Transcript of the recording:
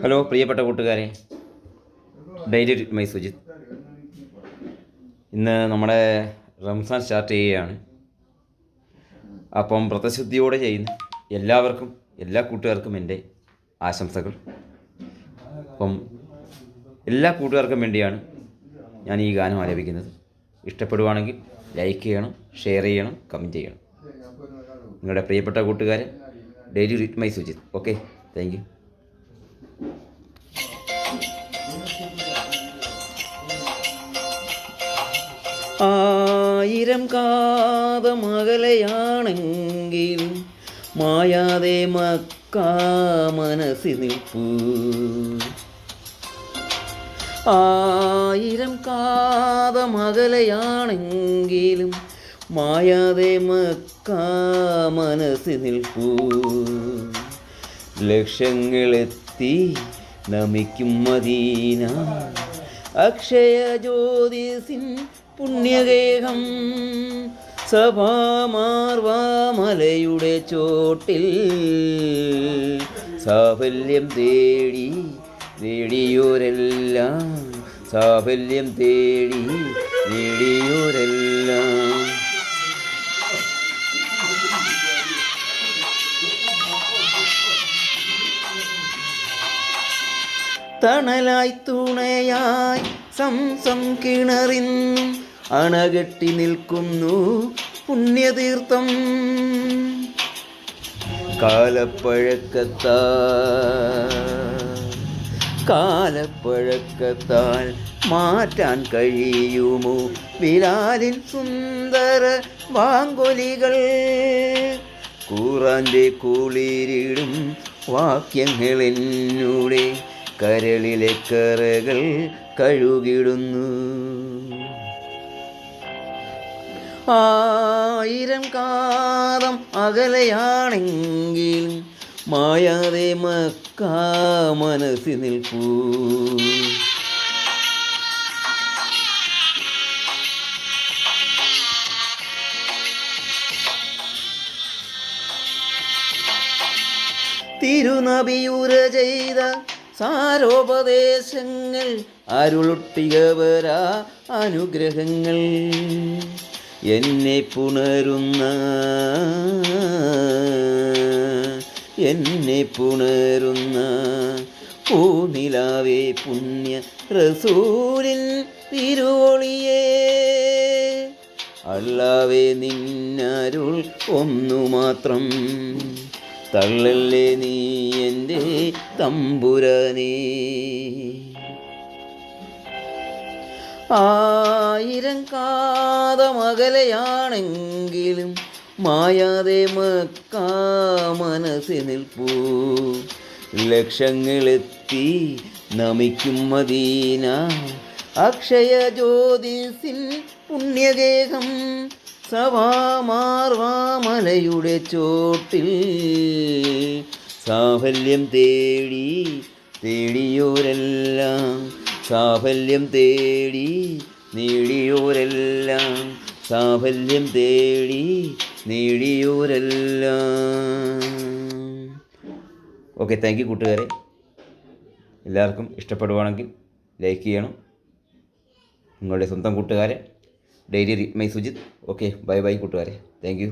Hello പ്രിയപ്പെട്ട കൂട്ടുകാരെ, daily with my Sujith. ഇന്ന് നമ്മുടെ റംസാൻ സ്റ്റാർട്ട് ചെയ്യുകയാണ്. അപ്പം വ്രതശുദ്ധിയോടെ ചെയ്യുന്ന എല്ലാവർക്കും, എല്ലാ കൂട്ടുകാർക്കും എൻ്റെ ആശംസകൾ. അപ്പം എല്ലാ കൂട്ടുകാർക്കും വേണ്ടിയാണ് ഞാൻ ഈ ഗാനം ആലപിക്കുന്നത്. ഇഷ്ടപ്പെടുവാണെങ്കിൽ ലൈക്ക് ചെയ്യണം, ഷെയർ ചെയ്യണം, കമൻറ്റ് ചെയ്യണം. നിങ്ങളുടെ പ്രിയപ്പെട്ട കൂട്ടുകാരൻ daily with my Sujith. Okay, thank you. ആയിരം കാതമകലയാണെങ്കിലും മായാതെ മക്കാ മനസ്സിൽ നിൽപ്പൂ. ആയിരം കാതമകലയാണെങ്കിലും മായാതെ മക്കാ മനസ്സിൽ നിൽപ്പൂ. ലക്ഷങ്ങളെത്തി നമിക്കും മദീന, അക്ഷയ ജ്യോതിസിൻ പുണ്യഗേഹം. സഭാമാർവാമലയുടെ ചോട്ടിൽ സാഫല്യം തേടി നേടിയോരെല്ലാം, സാഫല്യം തേടി നേടിയോരെല്ലാം. തണലായി തുണയായി സംസം കിണറിന്നും അണകെട്ടി നിൽക്കുന്നു പുണ്യതീർത്ഥം. കാലപ്പഴക്കത്താൽ മാറ്റാൻ കഴിയുമോ ബിലാലിൻ സുന്ദര വാങ്കൊലികൾ? ഖുർആന്റെ കുളിരിടും വാക്യങ്ങൾ എന്നൂടെ കരളിലെ കറകൾ കഴുകിടുന്നു. ആയിരം കാലം അകലെയാണെങ്കിലും മായാതെ മക്കാ മനസ്സിൽ നിൽപ്പൂ. തിരുനബിയുര ചെയ്ത സാരോപദേശങ്ങൾ അരുളൊട്ടിയവരാ അനുഗ്രഹങ്ങൾ. എന്നെ പുണരുന്ന പൂനിലാവേ പുണ്യ റസൂലിൻ തിരുവൊളിയേ. അല്ലാവേ നിന്നരുൾ ഒന്നു മാത്രം, തള്ളല്ലേ നീ എൻ്റെ തമ്പുരാനേ. ആയിരം കാതമകലയാണെങ്കിലും മായാതെ മക്കാ മനസ്സിൽ നിൽപ്പൂ. ലക്ഷങ്ങളെത്തി നമിക്കും മദീന, അക്ഷയ ജ്യോതിസിൻ പുണ്യഗേഹം. സഭാമാർവാമലയുടെ ചോട്ടിൽ സാഫല്യം തേടി നേടിയോരെല്ലാം, സാഫല്യം തേടി നേടിയോരെല്ലാം, സാഫല്യം തേടി നേടിയോരെല്ലാം. ഓക്കെ, താങ്ക് യു കൂട്ടുകാരെ. എല്ലാവർക്കും ഇഷ്ടപ്പെടുവാണെങ്കിൽ ലൈക്ക് ചെയ്യണം. നിങ്ങളുടെ സ്വന്തം കൂട്ടുകാരെ daily with my Sujith. Okay, bye bye കൂട്ടുകാരെ. Thank U.